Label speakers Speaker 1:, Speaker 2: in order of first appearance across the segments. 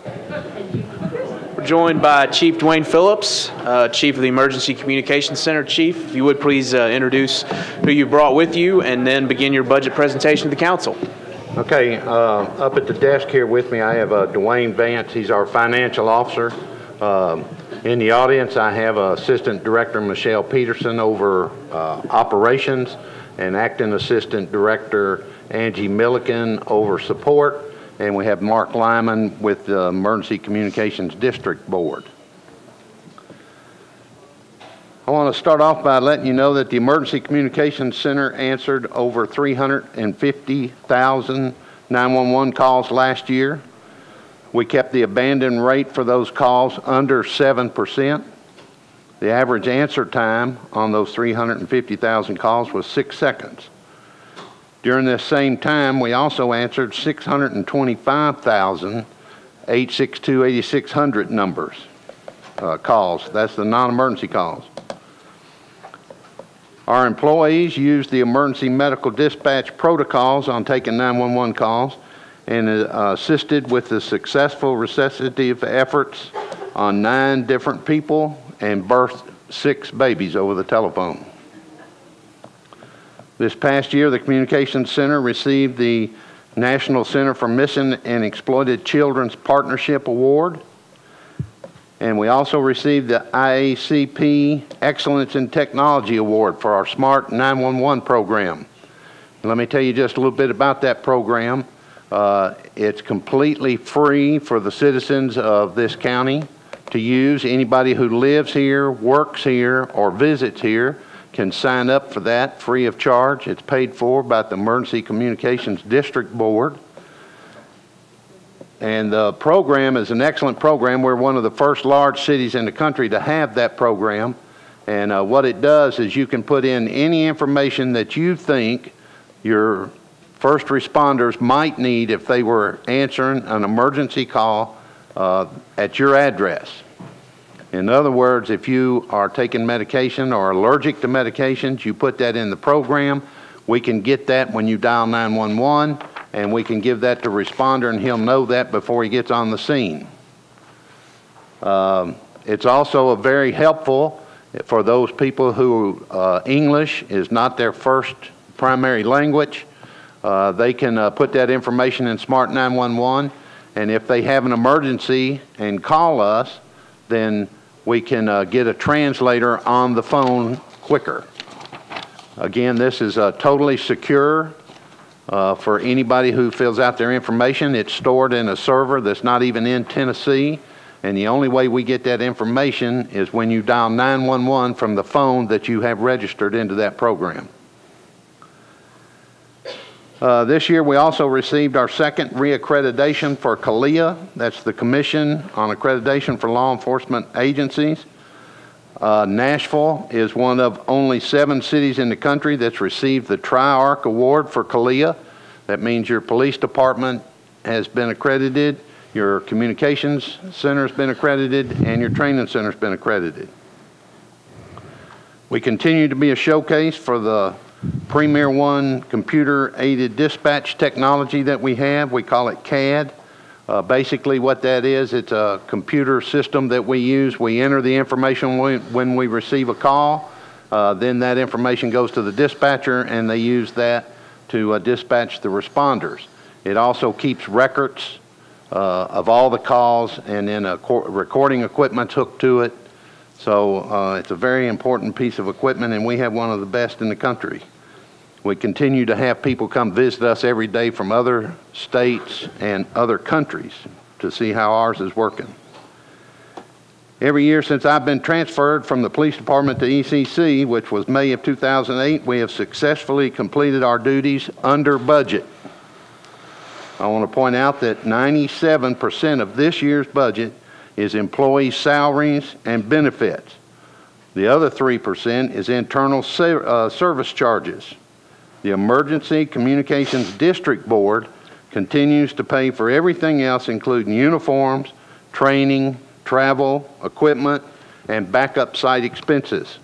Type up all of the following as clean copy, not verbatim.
Speaker 1: We're joined by Chief Dwayne Phillips, Chief of the Emergency Communications Center. Chief, if you would please introduce who you brought with you and then begin your budget presentation to the council.
Speaker 2: Okay, up at the desk here with me I have Dwayne Vance. He's our financial officer. In the audience I have Assistant Director Michelle Peterson over operations and Acting Assistant Director Angie Milliken over support. And we have Mark Lyman with the Emergency Communications District Board. I want to start off by letting you know that the Emergency Communications Center answered over 350,000 911 calls last year. We kept the abandon rate for those calls under 7%. The average answer time on those 350,000 calls was 6 seconds. During this same time, we also answered 625,000 862-8600 numbers, calls. That's the non-emergency calls. Our employees used the emergency medical dispatch protocols on taking 911 calls and assisted with the successful resuscitative efforts on 9 different people and birthed 6 babies over the telephone. This past year, the Communications Center received the National Center for Missing and Exploited Children's Partnership Award. And we also received the IACP Excellence in Technology Award for our Smart 911 program. Let me tell you just a little bit about that program. It's completely free for the citizens of this county to use. Anybody who lives here, works here, or visits here can sign up for that free of charge. It's paid for by the Emergency Communications District Board. And the program is an excellent program. We're one of the first large cities in the country to have that program. And what it does is you can put in any information that you think your first responders might need if they were answering an emergency call at your address. In other words, if you are taking medication or allergic to medications, you put that in the program. We can get that when you dial 911, and we can give that to responder, and he'll know that before he gets on the scene. It's also very helpful for those people who English is not their first primary language. They can put that information in Smart 911, and if they have an emergency and call us, then we can get a translator on the phone quicker. Again, this is totally secure for anybody who fills out their information. It's stored in a server that's not even in Tennessee, and the only way we get that information is when you dial 911 from the phone that you have registered into that program. This year we also received our second reaccreditation for CALEA. That's the Commission on Accreditation for Law Enforcement Agencies. Nashville is one of only 7 cities in the country that's received the Tri-Arc Award for CALEA. That means your police department has been accredited, your communications center has been accredited, and your training center has been accredited. We continue to be a showcase for the Premier One computer-aided dispatch technology that we have. We call it CAD. Basically what that is, it's a computer system that we use. We enter the information when we receive a call. Then that information goes to the dispatcher, and they use that to dispatch the responders. It also keeps records of all the calls, and then recording equipment's hooked to it. So it's a very important piece of equipment, and we have one of the best in the country. We continue to have people come visit us every day from other states and other countries to see how ours is working. Every year since I've been transferred from the police department to ECC, which was May of 2008, we have successfully completed our duties under budget. I want to point out that 97% of this year's budget is employee salaries and benefits. The other 3% is internal service charges. The Emergency Communications District Board continues to pay for everything else, including uniforms, training, travel, equipment, and backup site expenses.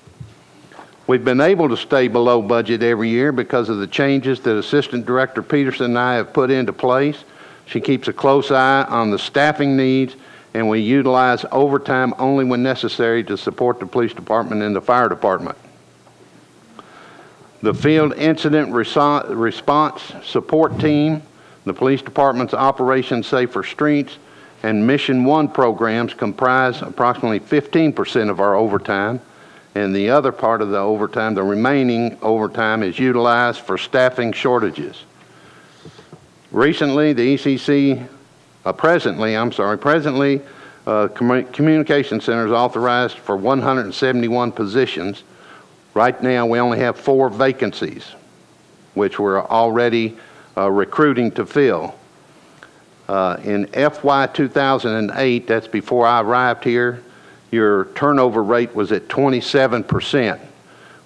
Speaker 2: We've been able to stay below budget every year because of the changes that Assistant Director Peterson and I have put into place. She keeps a close eye on the staffing needs, and we utilize overtime only when necessary to support the police department and the fire department. The Field Incident Response Support Team, the police department's Operation Safer Streets, and Mission 1 programs comprise approximately 15% of our overtime, and the other part of the overtime, the remaining overtime, is utilized for staffing shortages. Recently, the ECC, presently, Communication Center is authorized for 171 positions. Right now, we only have 4 vacancies, which we're already recruiting to fill. In FY 2008, that's before I arrived here, your turnover rate was at 27%.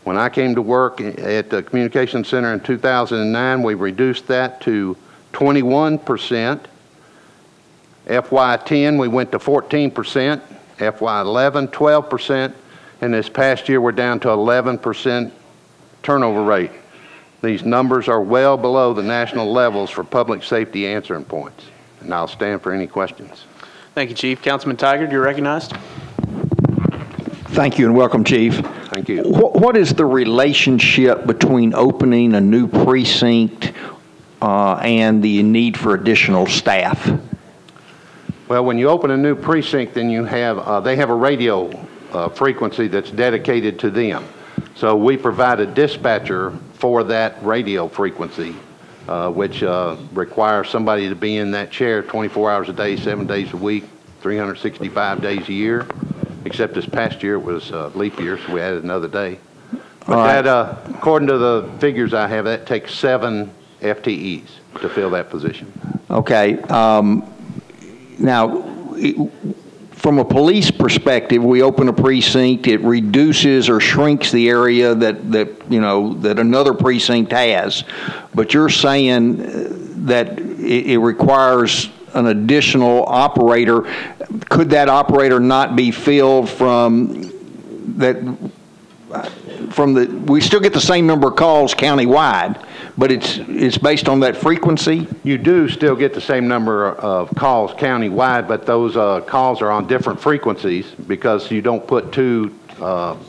Speaker 2: When I came to work at the Communication Center in 2009, we reduced that to 21%. FY 10, we went to 14%. FY 11, 12%. And this past year, we're down to 11% turnover rate. These numbers are well below the national levels for public safety answering points. And I'll stand for any questions.
Speaker 1: Thank you, Chief. Councilman Tiger, you're recognized.
Speaker 3: Thank you and welcome, Chief.
Speaker 2: Thank you.
Speaker 3: What is the relationship between opening a new precinct and the need for additional staff?
Speaker 2: Well, when you open a new precinct, then you have, they have a radio frequency that's dedicated to them. So we provide a dispatcher for that radio frequency, which requires somebody to be in that chair 24 hours a day, 7 days a week, 365 days a year. Except this past year it was leap year, so we added another day. But that, according to the figures I have, that takes 7 FTEs to fill that position.
Speaker 3: Okay. Now, from a police perspective, we open a precinct, it reduces or shrinks the area that another precinct has. But you're saying that it requires an additional operator. Could that operator not be filled from we still get the same number of calls countywide, but it's based on that frequency?
Speaker 2: You do still get the same number of calls countywide, but those calls are on different frequencies because you don't put 2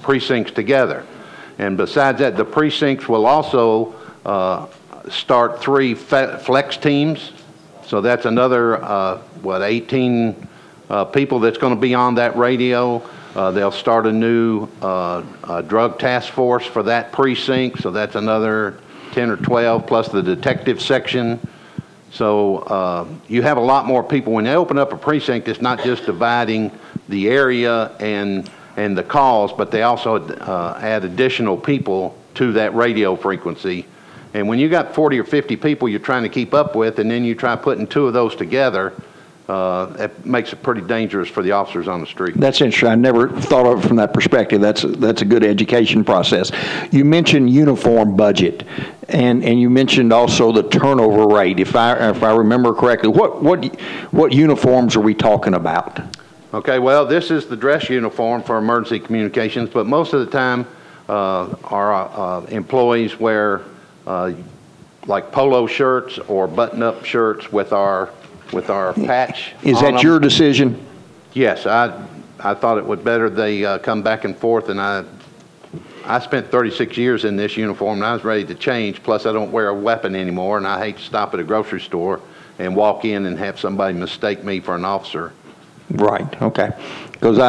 Speaker 2: precincts together. And besides that, the precincts will also start 3 flex teams. So that's another, 18 people that's going to be on that radio. They'll start a new drug task force for that precinct, so that's another 10 or 12, plus the detective section. So you have a lot more people. When they open up a precinct, it's not just dividing the area and the calls, but they also add additional people to that radio frequency. And when you got 40 or 50 people you're trying to keep up with, and then you try putting 2 of those together, it makes it pretty dangerous for the officers on the street.
Speaker 3: That's interesting. I never thought of it from that perspective. That's a good education process. You mentioned uniform budget, and you mentioned also the turnover rate. If I remember correctly, what uniforms are we talking about?
Speaker 2: Okay, well, this is the dress uniform for emergency communications, but most of the time our employees wear like polo shirts or button-up shirts with our patch.
Speaker 3: Is that your decision?
Speaker 2: Yes, I thought it would better they come back and forth, and I spent 36 years in this uniform, and I was ready to change. Plus, I don't wear a weapon anymore, and I hate to stop at a grocery store and walk in and have somebody mistake me for an officer.
Speaker 3: Right. Okay. Because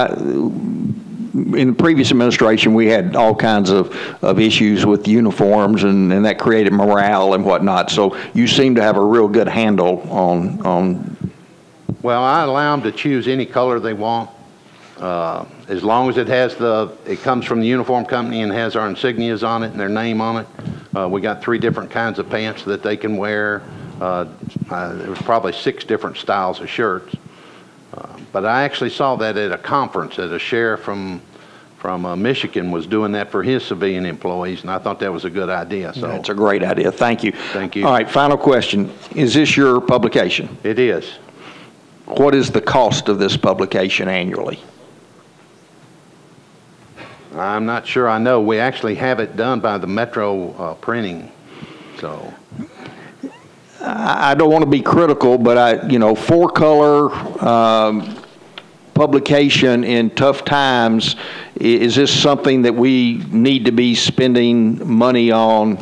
Speaker 3: in the previous administration, we had all kinds of issues with uniforms, and that created morale and whatnot. So you seem to have a real good handle on.
Speaker 2: Well, I allow them to choose any color they want, as long as it comes from the uniform company and has our insignias on it and their name on it. We got 3 different kinds of pants that they can wear. There was probably 6 different styles of shirts. But I actually saw that at a conference that a sheriff from Michigan was doing that for his civilian employees, and I thought that was a good idea. So
Speaker 3: that's a great idea. Thank you.
Speaker 2: Thank you.
Speaker 3: All right, final question. Is this your publication?
Speaker 2: It is.
Speaker 3: What is the cost of this publication annually?
Speaker 2: I'm not sure I know. We actually have it done by the Metro Printing, so.
Speaker 3: I don't want to be critical, but four-color publication in tough times, is this something that we need to be spending money on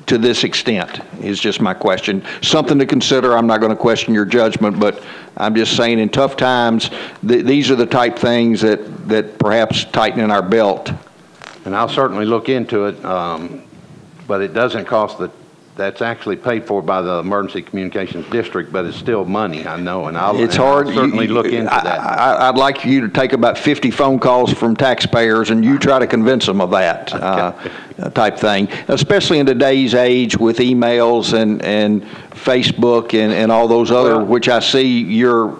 Speaker 3: to this extent, is just my question. Something to consider. I'm not going to question your judgment, but I'm just saying in tough times, these are the type things that perhaps tightening our belt.
Speaker 2: And I'll certainly look into it, but it doesn't cost that's actually paid for by the Emergency Communications District, but it's still money, I know, and I'll certainly look into that.
Speaker 3: I'd like you to take about 50 phone calls from taxpayers and you try to convince them of that type thing, especially in today's age with emails and Facebook and all those other, which I see you're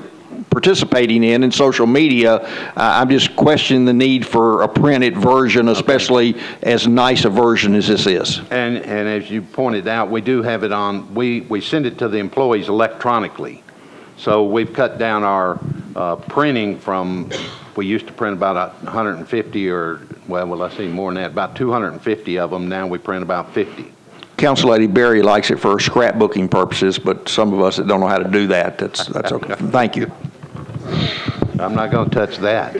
Speaker 3: participating in social media. I'm just questioning the need for a printed version, especially as nice a version as this is.
Speaker 2: And as you pointed out, we do have it on, we send it to the employees electronically. So we've cut down our printing from, we used to print about 150 or, well, let's see, more than that, about 250 of them. Now we print about 50.
Speaker 3: Council Lady Berry likes it for scrapbooking purposes, but some of us that don't know how to do that, that's okay. Thank you.
Speaker 2: I'm not going to touch that.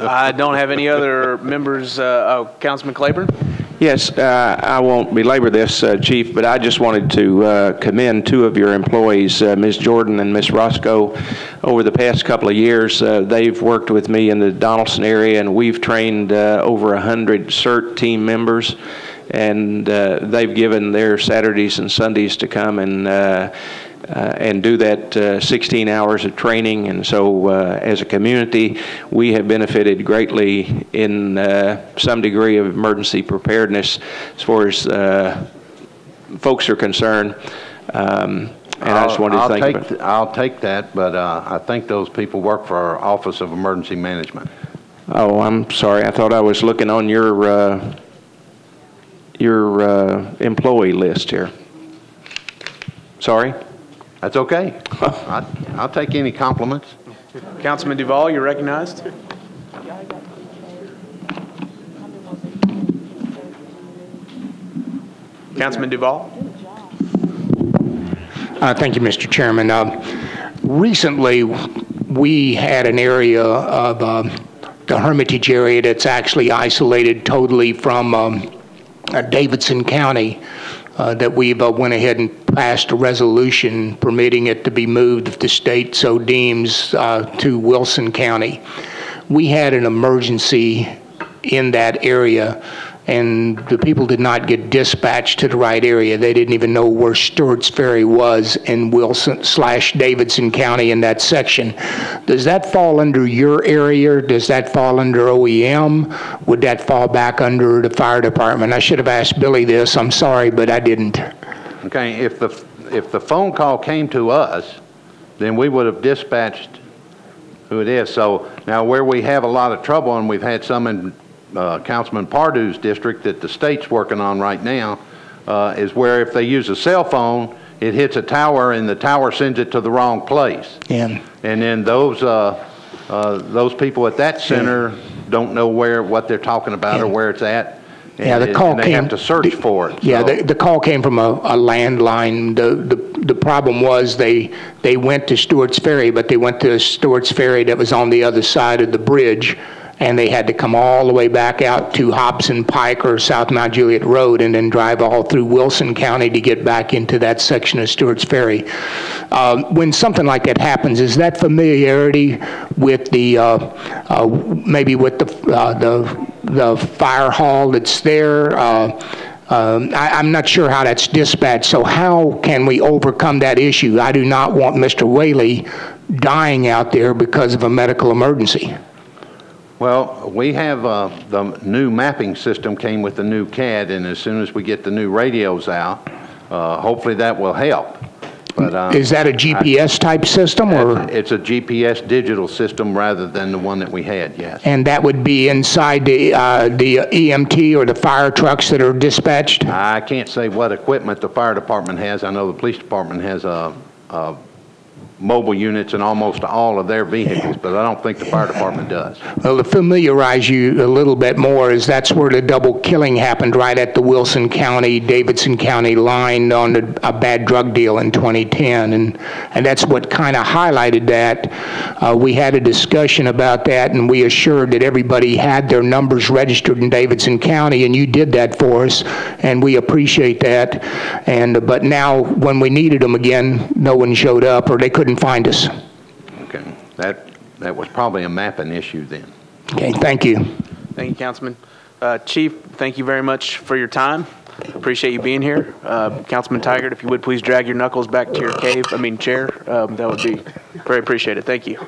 Speaker 1: I don't have any other members. Councilman Claiborne?
Speaker 4: Yes, I won't belabor this, Chief, but I just wanted to commend two of your employees, Ms. Jordan and Ms. Roscoe. Over the past couple of years, they've worked with me in the Donaldson area, and we've trained over 100 CERT team members. And they've given their Saturdays and Sundays to come and do that 16 hours of training. And so as a community, we have benefited greatly in some degree of emergency preparedness as far as folks are concerned. And I just wanted to thank you.
Speaker 2: I'll take that, but I think those people work for our Office of Emergency Management.
Speaker 4: Oh, I'm sorry. I thought I was looking on your employee list here. Sorry?
Speaker 2: That's okay. I'll take any compliments.
Speaker 1: Councilman Duvall, you're recognized. Councilman Duvall.
Speaker 5: Thank you, Mr. Chairman. Recently, we had an area of the Hermitage area that's actually isolated totally from Davidson County, that we've went ahead and passed a resolution permitting it to be moved, if the state so deems, to Wilson County. We had an emergency in that area, and the people did not get dispatched to the right area. They didn't even know where Stewart's Ferry was in Wilson/Davidson County in that section. Does that fall under your area? Does that fall under OEM? Would that fall back under the fire department? I should have asked Billy this. I'm sorry, but I didn't.
Speaker 2: Okay, if the phone call came to us, then we would have dispatched who it is. So now where we have a lot of trouble, and we've had some in Councilman Pardue's district that the state's working on right now, is where if they use a cell phone, it hits a tower and the tower sends it to the wrong place.
Speaker 5: Yeah.
Speaker 2: And then those people at that center don't know what they're talking about or where it's at.
Speaker 5: Yeah, the call
Speaker 2: and they
Speaker 5: came,
Speaker 2: have to search for it.
Speaker 5: Yeah,
Speaker 2: so.
Speaker 5: the call came from a landline. The problem was they went to Stewart's Ferry, but they went to Stewart's Ferry that was on the other side of the bridge, and they had to come all the way back out to Hobson Pike or South Mount Juliet Road and then drive all through Wilson County to get back into that section of Stewart's Ferry. When something like that happens, is that familiarity with the maybe with the fire hall that's there? I'm not sure how that's dispatched, so how can we overcome that issue? I do not want Mr. Whaley dying out there because of a medical emergency.
Speaker 2: Well, we have the new mapping system came with the new CAD, and as soon as we get the new radios out, hopefully that will help. But,
Speaker 5: is that a GPS type system, or?
Speaker 2: It's a GPS digital system rather than the one that we had, yes.
Speaker 5: And that would be inside the EMT or the fire trucks that are dispatched?
Speaker 2: I can't say what equipment the fire department has. I know the police department has a mobile units in almost all of their vehicles, but I don't think the fire department does.
Speaker 5: Well, to familiarize you a little bit more, is that's where the double killing happened, right at the Wilson County, Davidson County line on a bad drug deal in 2010. And that's what kind of highlighted that. We had a discussion about that, and we assured that everybody had their numbers registered in Davidson County, and you did that for us, and we appreciate that. But now, when we needed them again, no one showed up, or they couldn't find us.
Speaker 2: Okay, that was probably a mapping issue then.
Speaker 5: Okay, thank you.
Speaker 1: Thank you, Councilman. Chief, thank you very much for your time. Appreciate you being here. Councilman Tigert, if you would please drag your knuckles back to your chair. That would be very appreciated. Thank you.